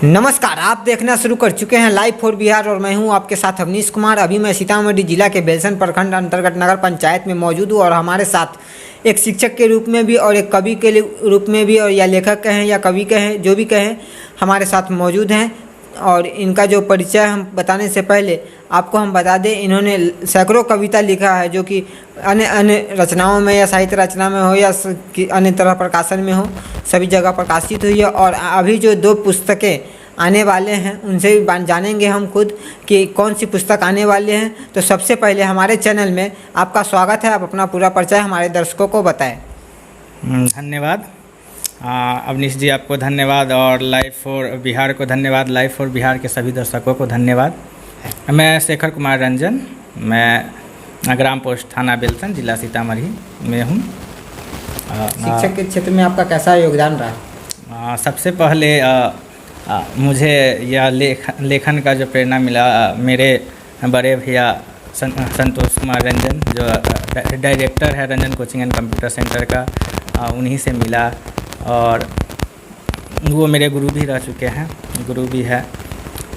नमस्कार, आप देखना शुरू कर चुके हैं लाइव फॉर बिहार और मैं हूं आपके साथ अवनीश कुमार। अभी मैं सीतामढ़ी जिला के बेलसन प्रखंड अंतर्गत नगर पंचायत में मौजूद हूं और हमारे साथ एक शिक्षक के रूप में भी और एक कवि के रूप में भी और या लेखक कहें या कवि कहें, जो भी कहें, हमारे साथ मौजूद हैं। और इनका जो परिचय हम बताने से पहले आपको हम बता दें, इन्होंने सैकड़ों कविता लिखा है जो कि अन्य अन्य रचनाओं में या साहित्य रचना में हो या अन्य तरह प्रकाशन में हो, सभी जगह प्रकाशित हुई है। और अभी जो 2 पुस्तकें आने वाले हैं उनसे भी जानेंगे हम खुद कि कौन सी पुस्तक आने वाले हैं। तो सबसे पहले हमारे चैनल में आपका स्वागत है। आप अपना पूरा परिचय हमारे दर्शकों को बताएं। धन्यवाद अवनीश जी, आपको धन्यवाद और लाइव फॉर बिहार को धन्यवाद। लाइव फॉर बिहार के सभी दर्शकों को धन्यवाद। मैं शेखर कुमार रंजन, मैं ग्राम पोस्ट थाना बेलसन, जिला सीतामढ़ी में हूँ। शिक्षक के क्षेत्र में आपका कैसा योगदान रहा? सबसे पहले मुझे यह लेखन का जो प्रेरणा मिला, मेरे बड़े भैया संतोष कुमार रंजन, जो डायरेक्टर है Ranjan coaching and computer centre का, उन्हीं से मिला। और वो मेरे गुरु भी रह चुके हैं, गुरु भी है।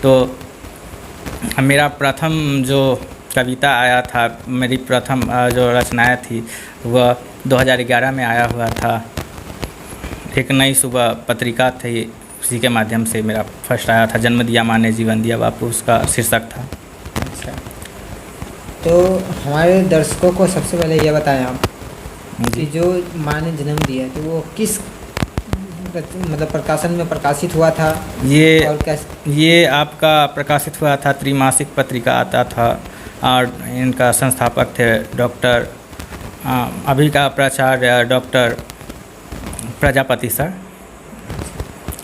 तो मेरा प्रथम जो कविता आया था, मेरी प्रथम जो रचनाएं थी, वह 2011 में आया हुआ था। एक नई सुबह पत्रिका थी, उसी के माध्यम से मेरा फर्स्ट आया था। जन्म दिया माँ ने जीवन दिया बापू, उसका शीर्षक था। अच्छा, तो हमारे दर्शकों को सबसे पहले ये बताएं आप कि जो माँ ने जन्म दिया तो वो किस मतलब प्रकाशन में प्रकाशित हुआ था? ये आपका प्रकाशित हुआ था, त्रैमासिक पत्रिका आता था। और इनका संस्थापक थे डॉक्टर, अभी का प्राचार्य डॉक्टर प्रजापति सर।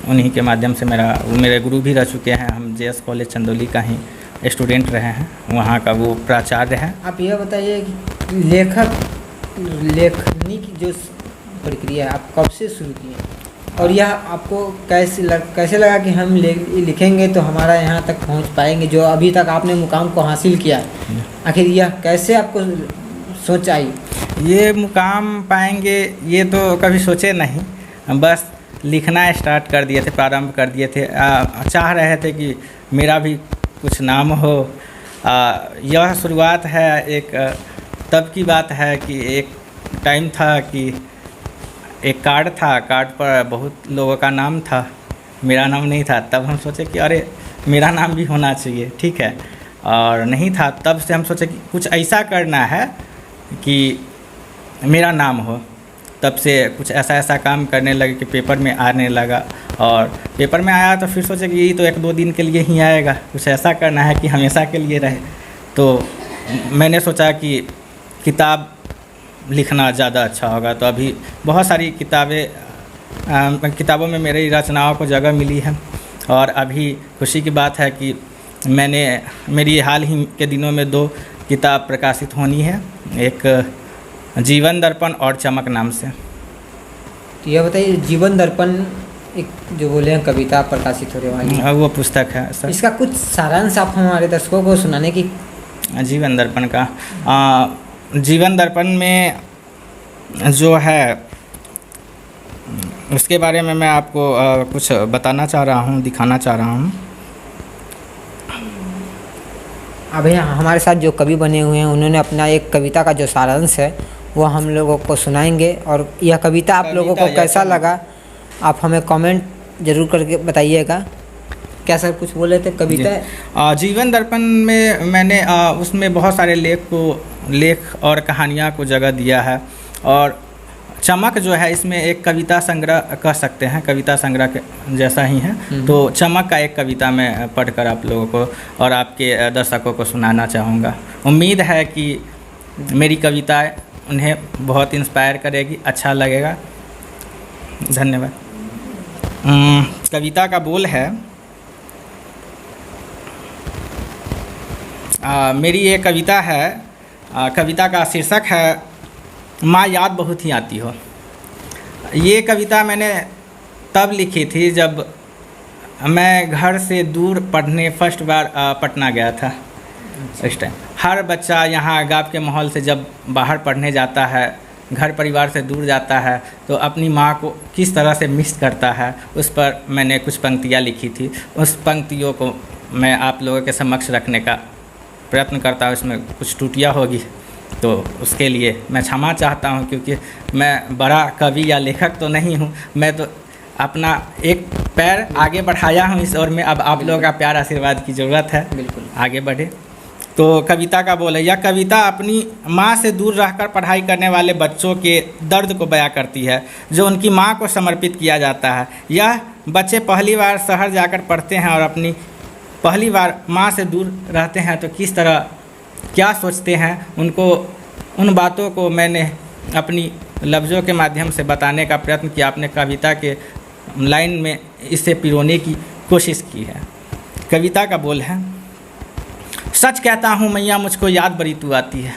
उन्हीं के माध्यम से मेरे गुरु भी रह चुके हैं। हम जेएस कॉलेज चंदौली का ही स्टूडेंट रहे हैं, वहाँ का वो प्राचार्य हैं। आप यह बताइए कि लेखनी की जो प्रक्रिया आप कब से शुरू किए और यह आपको कैसे लगा कि हम लिखेंगे तो हमारा यहाँ तक पहुँच पाएंगे, जो अभी तक आपने मुकाम को हासिल किया? आखिर यह कैसे आपको सोच आई? ये मुकाम पाएंगे ये तो कभी सोचे नहीं, बस लिखना स्टार्ट कर दिए थे, प्रारंभ कर दिए थे। चाह रहे थे कि मेरा भी कुछ नाम हो। यह शुरुआत है, एक तब की बात है कि एक टाइम था कि एक कार्ड था, कार्ड पर बहुत लोगों का नाम था, मेरा नाम नहीं था। तब हम सोचे कि अरे मेरा नाम भी होना चाहिए, ठीक है। और नहीं था, तब से हम सोचे कि कुछ ऐसा करना है कि मेरा नाम हो। तब से कुछ ऐसा काम करने लगे कि पेपर में आने लगा। और पेपर में आया तो फिर सोचे कि यही तो 1-2 दिन के लिए ही आएगा, कुछ ऐसा करना है कि हमेशा के लिए रहे। तो मैंने सोचा कि किताब लिखना ज़्यादा अच्छा होगा। तो अभी बहुत सारी किताबों में मेरी रचनाओं को जगह मिली है। और अभी खुशी की बात है कि मेरी हाल ही के दिनों में 2 किताब प्रकाशित होनी है, एक जीवन दर्पण और चमक नाम से। तो यह बताइए, जीवन दर्पण एक जो बोले हैं कविता प्रकाशित होने वाली, वो पुस्तक है सर। इसका कुछ सारांश आप हमारे दर्शकों को सुनाने की। जीवन दर्पण का जीवन दर्पण में जो है उसके बारे में मैं आपको कुछ बताना चाह रहा हूँ, दिखाना चाह रहा हूँ। अभी हमारे साथ जो कवि बने हुए हैं उन्होंने अपना एक कविता का जो सारांश है वो हम लोगों को सुनाएंगे। और यह कविता आप लोगों को कैसा लगा आप हमें कमेंट जरूर करके बताइएगा। क्या सर कुछ बोले थे कविता? जीवन दर्पण में मैंने उसमें बहुत सारे लेख और कहानियाँ को जगह दिया है। और चमक जो है, इसमें एक कविता संग्रह कह सकते हैं, कविता संग्रह के जैसा ही है। तो चमक का एक कविता मैं पढ़कर आप लोगों को और आपके दर्शकों को सुनाना चाहूँगा। उम्मीद है कि मेरी कविताएं उन्हें बहुत इंस्पायर करेगी, अच्छा लगेगा। धन्यवाद। कविता का बोल है, मेरी ये कविता है, कविता का शीर्षक है माँ याद बहुत ही आती हो। ये कविता मैंने तब लिखी थी जब मैं घर से दूर पढ़ने फर्स्ट बार पटना गया था। इस टाइम हर बच्चा यहाँ गाँव के माहौल से जब बाहर पढ़ने जाता है घर परिवार से दूर जाता है तो अपनी माँ को किस तरह से मिस करता है, उस पर मैंने कुछ पंक्तियाँ लिखी थी। उस पंक्तियों को मैं आप लोगों के समक्ष रखने का प्रयत्न करता हूँ। इसमें कुछ त्रुटियाँ होगी तो उसके लिए मैं क्षमा चाहता हूँ, क्योंकि मैं बड़ा कवि या लेखक तो नहीं हूँ। मैं तो अपना एक पैर आगे बढ़ाया हूँ इस ओर में। अब आप लोगों का प्यार आशीर्वाद की ज़रूरत है, बिल्कुल आगे बढ़े। तो कविता का बोल है, यह कविता अपनी माँ से दूर रहकर पढ़ाई करने वाले बच्चों के दर्द को बयां करती है, जो उनकी माँ को समर्पित किया जाता है। यह बच्चे पहली बार शहर जाकर पढ़ते हैं और अपनी पहली बार माँ से दूर रहते हैं तो किस तरह क्या सोचते हैं, उनको उन बातों को मैंने अपनी लफ्ज़ों के माध्यम से बताने का प्रयत्न किया। अपने कविता के लाइन में इसे पिरोने की कोशिश की है। कविता का बोल है, सच कहता हूँ मैया मुझको याद बड़ी तू आती है।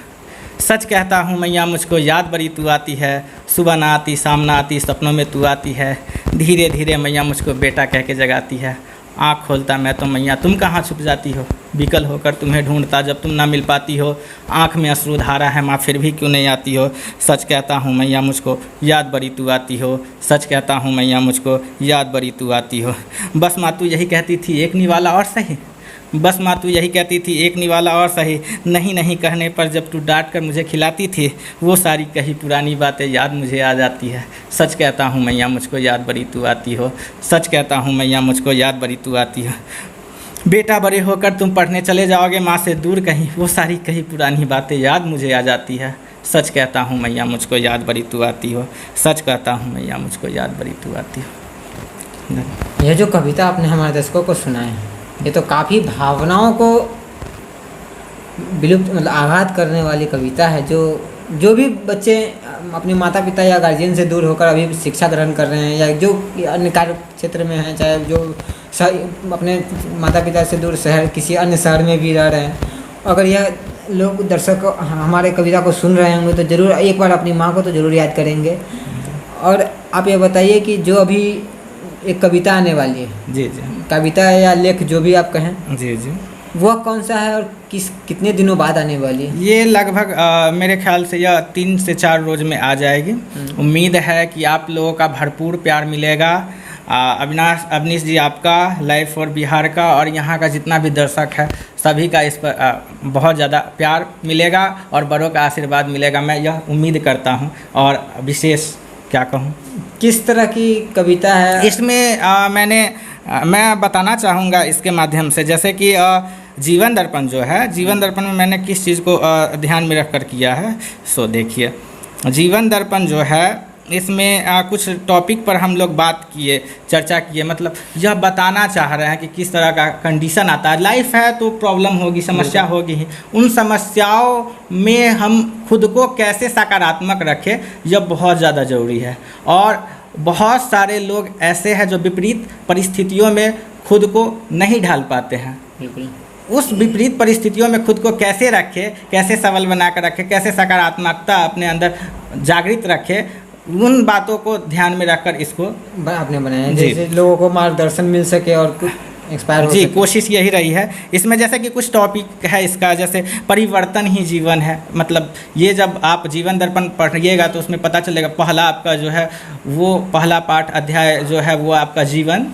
सच कहता हूँ मैया मुझको याद बड़ी तू आती है। सुबह ना आती शाम ना आती सपनों में तू आती है। धीरे धीरे मैया मुझको बेटा कह के जगाती है। आँख खोलता मैं तो मैया तुम कहाँ छुप जाती हो। विकल होकर तुम्हें ढूंढता जब तुम ना मिल पाती हो। आँख में अश्रु धारा है माँ फिर भी क्यों नहीं आती हो। सच कहता हूँ मैया मुझको याद बड़ी तू आती हो। सच कहता हूँ मैया मुझको याद बड़ी तू आती हो। बस माँ तू यही कहती थी एक निवाला और सही। बस माँ तू यही कहती थी एक निवाला और सही। नहीं नहीं कहने पर जब तू डांट कर मुझे खिलाती थी, वो सारी कही पुरानी बातें याद मुझे आ जाती है। सच कहता हूँ मैया मुझको याद बड़ी तू आती हो। सच कहता हूँ मैया मुझको याद बड़ी तू आती हो। बेटा बड़े होकर तुम पढ़ने चले जाओगे माँ से दूर कहीं, वो सारी कही पुरानी बातें याद मुझे आ जाती है। सच कहता हूँ मैया मुझको याद बड़ी तू आती हो। सच कहता हूँ मैया मुझको याद बड़ी तू आती हो। यह जो कविता आपने हमारे दर्शकों को सुनाई है, ये तो काफ़ी भावनाओं को विलुप्त मतलब आघात करने वाली कविता है। जो भी बच्चे अपने माता पिता या गार्जियन से दूर होकर अभी शिक्षा ग्रहण कर रहे हैं या जो अन्य कार्य क्षेत्र में हैं, चाहे जो अपने माता पिता से दूर शहर किसी अन्य शहर में भी रह रहे हैं, अगर यह लोग दर्शक हमारे कविता को सुन रहे होंगे तो ज़रूर एक बार अपनी माँ को तो ज़रूर याद करेंगे। और आप ये बताइए कि जो अभी एक कविता आने वाली है, जी जी, कविता या लेख जो भी आप कहें, जी जी, वह कौन सा है और कितने दिनों बाद आने वाली है? ये लगभग मेरे ख्याल से यह 3 से 4 रोज में आ जाएगी। उम्मीद है कि आप लोगों का भरपूर प्यार मिलेगा। अवनीश जी आपका, लाइव फॉर बिहार का और यहाँ का जितना भी दर्शक है सभी का इस पर बहुत ज़्यादा प्यार मिलेगा और बड़ों का आशीर्वाद मिलेगा, मैं यह उम्मीद करता हूँ। और विशेष क्या कहूँ, किस तरह की कविता है इसमें मैं बताना चाहूँगा इसके माध्यम से, जैसे कि जीवन दर्पण जो है, जीवन दर्पण में मैंने किस चीज़ को ध्यान में रख कर किया है। सो देखिए, जीवन दर्पण जो है इसमें कुछ टॉपिक पर हम लोग बात किए, चर्चा किए, मतलब यह बताना चाह रहे हैं कि किस तरह का कंडीशन आता है। लाइफ है तो प्रॉब्लम होगी, समस्या होगी ही। उन समस्याओं में हम खुद को कैसे सकारात्मक रखें, यह बहुत ज़्यादा ज़रूरी है। और बहुत सारे लोग ऐसे हैं जो विपरीत परिस्थितियों में खुद को नहीं ढाल पाते हैं। बिल्कुल, उस विपरीत परिस्थितियों में खुद को कैसे रखें, कैसे सबल बना कर रखें, कैसे सकारात्मकता अपने अंदर जागृत रखें, उन बातों को ध्यान में रखकर इसको आपने बनाया, जैसे लोगों को मार्गदर्शन मिल सके और कुछ एक्सपायर हो जी सके। कोशिश यही रही है। इसमें जैसे कि कुछ टॉपिक है इसका, जैसे परिवर्तन ही जीवन है। मतलब ये जब आप जीवन दर्पण पढ़िएगा तो उसमें पता चलेगा, पहला आपका जो है वो पहला पाठ अध्याय जो है वो आपका जीवन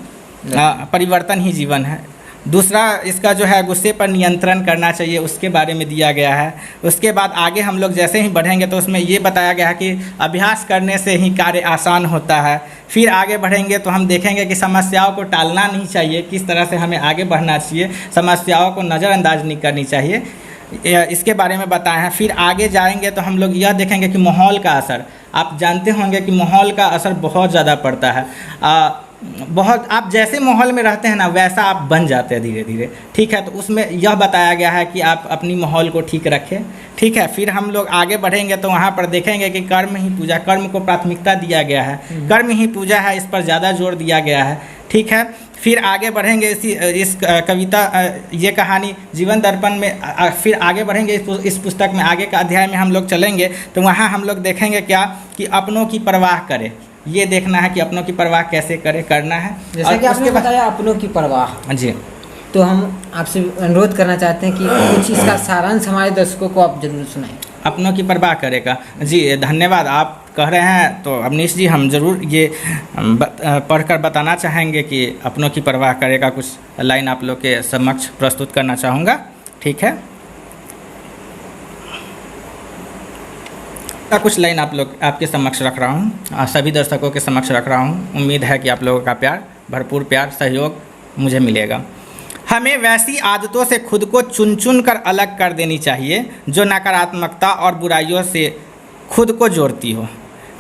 परिवर्तन ही जीवन है। दूसरा इसका जो है गुस्से पर नियंत्रण करना चाहिए, उसके बारे में दिया गया है। उसके बाद आगे हम लोग जैसे ही बढ़ेंगे तो उसमें ये बताया गया है कि अभ्यास करने से ही कार्य आसान होता है। फिर आगे बढ़ेंगे तो हम देखेंगे कि समस्याओं को टालना नहीं चाहिए, किस तरह से हमें आगे बढ़ना चाहिए, समस्याओं को नज़रअंदाज नहीं करनी चाहिए, इसके बारे में बताया है। फिर आगे जाएंगे तो हम लोग यह देखेंगे कि माहौल का असर, आप जानते होंगे कि माहौल का असर बहुत ज़्यादा पड़ता है। बहुत आप जैसे माहौल में रहते हैं ना वैसा आप बन जाते हैं धीरे धीरे, ठीक है। तो उसमें यह बताया गया है कि आप अपनी माहौल को ठीक रखें, ठीक है। फिर हम लोग आगे बढ़ेंगे तो वहाँ पर देखेंगे कि कर्म ही पूजा, कर्म को प्राथमिकता दिया गया है, कर्म ही पूजा है, इस पर ज़्यादा जोर दिया गया है, ठीक है। फिर आगे बढ़ेंगे इस कविता, ये कहानी जीवन दर्पण में, फिर आगे बढ़ेंगे इस पुस्तक में, आगे का अध्याय में हम लोग चलेंगे तो वहाँ हम लोग देखेंगे क्या कि अपनों की परवाह करें, ये देखना है कि अपनों की परवाह कैसे करना है। जैसे कि आपने बताया अपनों की परवाह, जी, तो हम आपसे अनुरोध करना चाहते हैं कि कुछ इसका सारांश हमारे दर्शकों को आप जरूर सुनाएं। अपनों की परवाह करेगा। जी धन्यवाद, आप कह रहे हैं तो अवनीश जी हम ज़रूर ये पढ़कर बताना चाहेंगे कि अपनों की परवाह करेगा। कुछ लाइन आप लोग के समक्ष प्रस्तुत करना चाहूँगा, ठीक है। कुछ लाइन आप लोग आपके समक्ष रख रहा हूँ, सभी दर्शकों के समक्ष रख रहा हूँ। उम्मीद है कि आप लोगों का प्यार, भरपूर प्यार, सहयोग मुझे मिलेगा। हमें वैसी आदतों से खुद को चुन चुन कर अलग कर देनी चाहिए जो नकारात्मकता और बुराइयों से खुद को जोड़ती हो।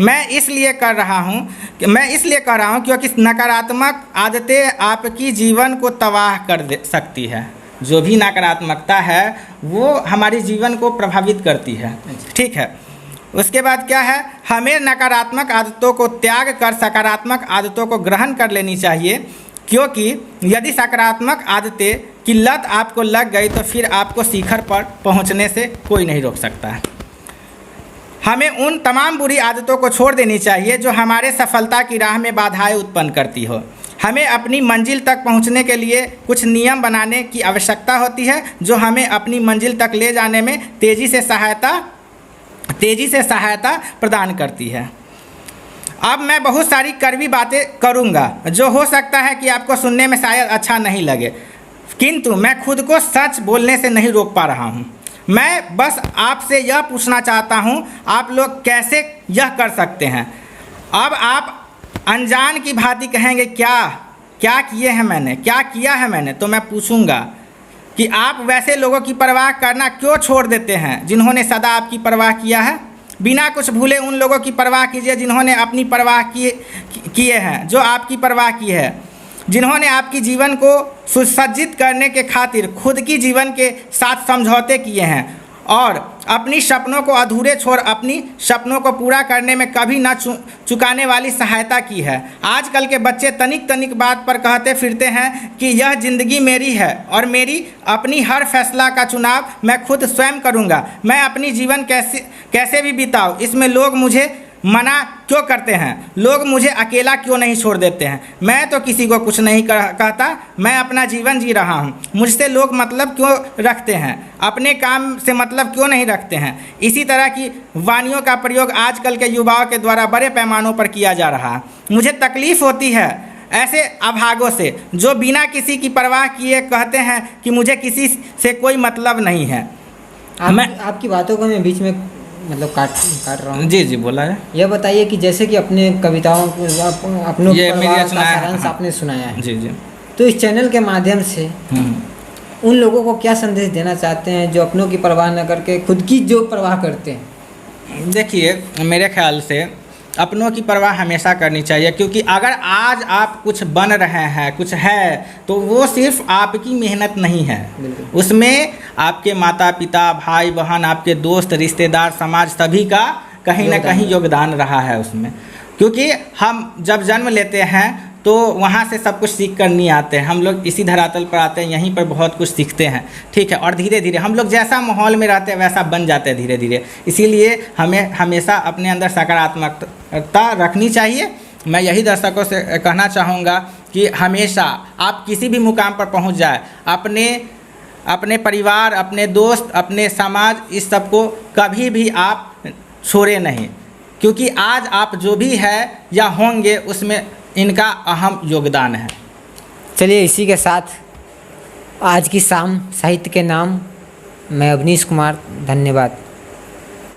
मैं इसलिए कह रहा हूँ क्योंकि नकारात्मक आदतें आपकी जीवन को तबाह कर सकती है। जो भी नकारात्मकता है वो हमारे जीवन को प्रभावित करती है, ठीक है। उसके बाद क्या है, हमें नकारात्मक आदतों को त्याग कर सकारात्मक आदतों को ग्रहण कर लेनी चाहिए, क्योंकि यदि सकारात्मक आदतें की लत आपको लग गई तो फिर आपको शिखर पर पहुंचने से कोई नहीं रोक सकता है। हमें उन तमाम बुरी आदतों को छोड़ देनी चाहिए जो हमारे सफलता की राह में बाधाएं उत्पन्न करती हो। हमें अपनी मंजिल तक पहुंचने के लिए कुछ नियम बनाने की आवश्यकता होती है जो हमें अपनी मंजिल तक ले जाने में तेज़ी से सहायता प्रदान करती है। अब मैं बहुत सारी कड़वी बातें करूंगा जो हो सकता है कि आपको सुनने में शायद अच्छा नहीं लगे, किंतु मैं खुद को सच बोलने से नहीं रोक पा रहा हूं। मैं बस आपसे यह पूछना चाहता हूं, आप लोग कैसे यह कर सकते हैं? अब आप अनजान की भांति कहेंगे क्या किया है मैंने, तो मैं पूछूंगा कि आप वैसे लोगों की परवाह करना क्यों छोड़ देते हैं जिन्होंने सदा आपकी परवाह किया है। बिना कुछ भूले उन लोगों की परवाह कीजिए जिन्होंने अपनी परवाह किए हैं, जो आपकी परवाह की है, जिन्होंने आपकी जीवन को सुसज्जित करने के खातिर खुद की जीवन के साथ समझौते किए हैं और अपनी सपनों को अधूरे छोड़ अपनी सपनों को पूरा करने में कभी न चुकाने वाली सहायता की है। आजकल के बच्चे तनिक बात पर कहते फिरते हैं कि यह ज़िंदगी मेरी है और मेरी अपनी हर फैसला का चुनाव मैं खुद स्वयं करूँगा। मैं अपनी जीवन कैसे भी बिताऊँ, इसमें लोग मुझे मना क्यों करते हैं, लोग मुझे अकेला क्यों नहीं छोड़ देते हैं। मैं तो किसी को कुछ नहीं कहता, मैं अपना जीवन जी रहा हूँ। मुझसे लोग मतलब क्यों रखते हैं, अपने काम से मतलब क्यों नहीं रखते हैं। इसी तरह की वाणियों का प्रयोग आजकल के युवाओं के द्वारा बड़े पैमानों पर किया जा रहा है। मुझे तकलीफ़ होती है ऐसे अभागों से जो बिना किसी की परवाह किए कहते हैं कि मुझे किसी से कोई मतलब नहीं है। आपकी बातों को मैं बीच में काट रहा हूँ। जी बोला है। यह बताइए कि जैसे कि अपने कविताओं अपनों का सारांश आपने सुनाया है, जी तो इस चैनल के माध्यम से उन लोगों को क्या संदेश देना चाहते हैं जो अपनों की परवाह न करके खुद की जो परवाह करते हैं? देखिए, मेरे ख्याल से अपनों की परवाह हमेशा करनी चाहिए, क्योंकि अगर आज आप कुछ बन रहे हैं, कुछ है, तो वो सिर्फ आपकी मेहनत नहीं है, उसमें आपके माता पिता, भाई बहन, आपके दोस्त, रिश्तेदार, समाज सभी का कहीं ना कहीं योगदान रहा है उसमें। क्योंकि हम जब जन्म लेते हैं तो वहाँ से सब कुछ सीख कर नहीं आते हैं, हम लोग इसी धरातल पर आते हैं, यहीं पर बहुत कुछ सीखते हैं, ठीक है। और धीरे धीरे हम लोग जैसा माहौल में रहते हैं वैसा बन जाते हैं धीरे धीरे। इसीलिए हमें हमेशा अपने अंदर सकारात्मकता रखनी चाहिए। मैं यही दर्शकों से कहना चाहूँगा कि हमेशा आप किसी भी मुकाम पर पहुँच जाए, अपने परिवार, अपने दोस्त, अपने समाज, इस सब को कभी भी आप छोड़े नहीं, क्योंकि आज आप जो भी है या होंगे उसमें इनका अहम योगदान है। चलिए, इसी के साथ आज की शाम साहित्य के नाम, मैं अवनीश कुमार, धन्यवाद।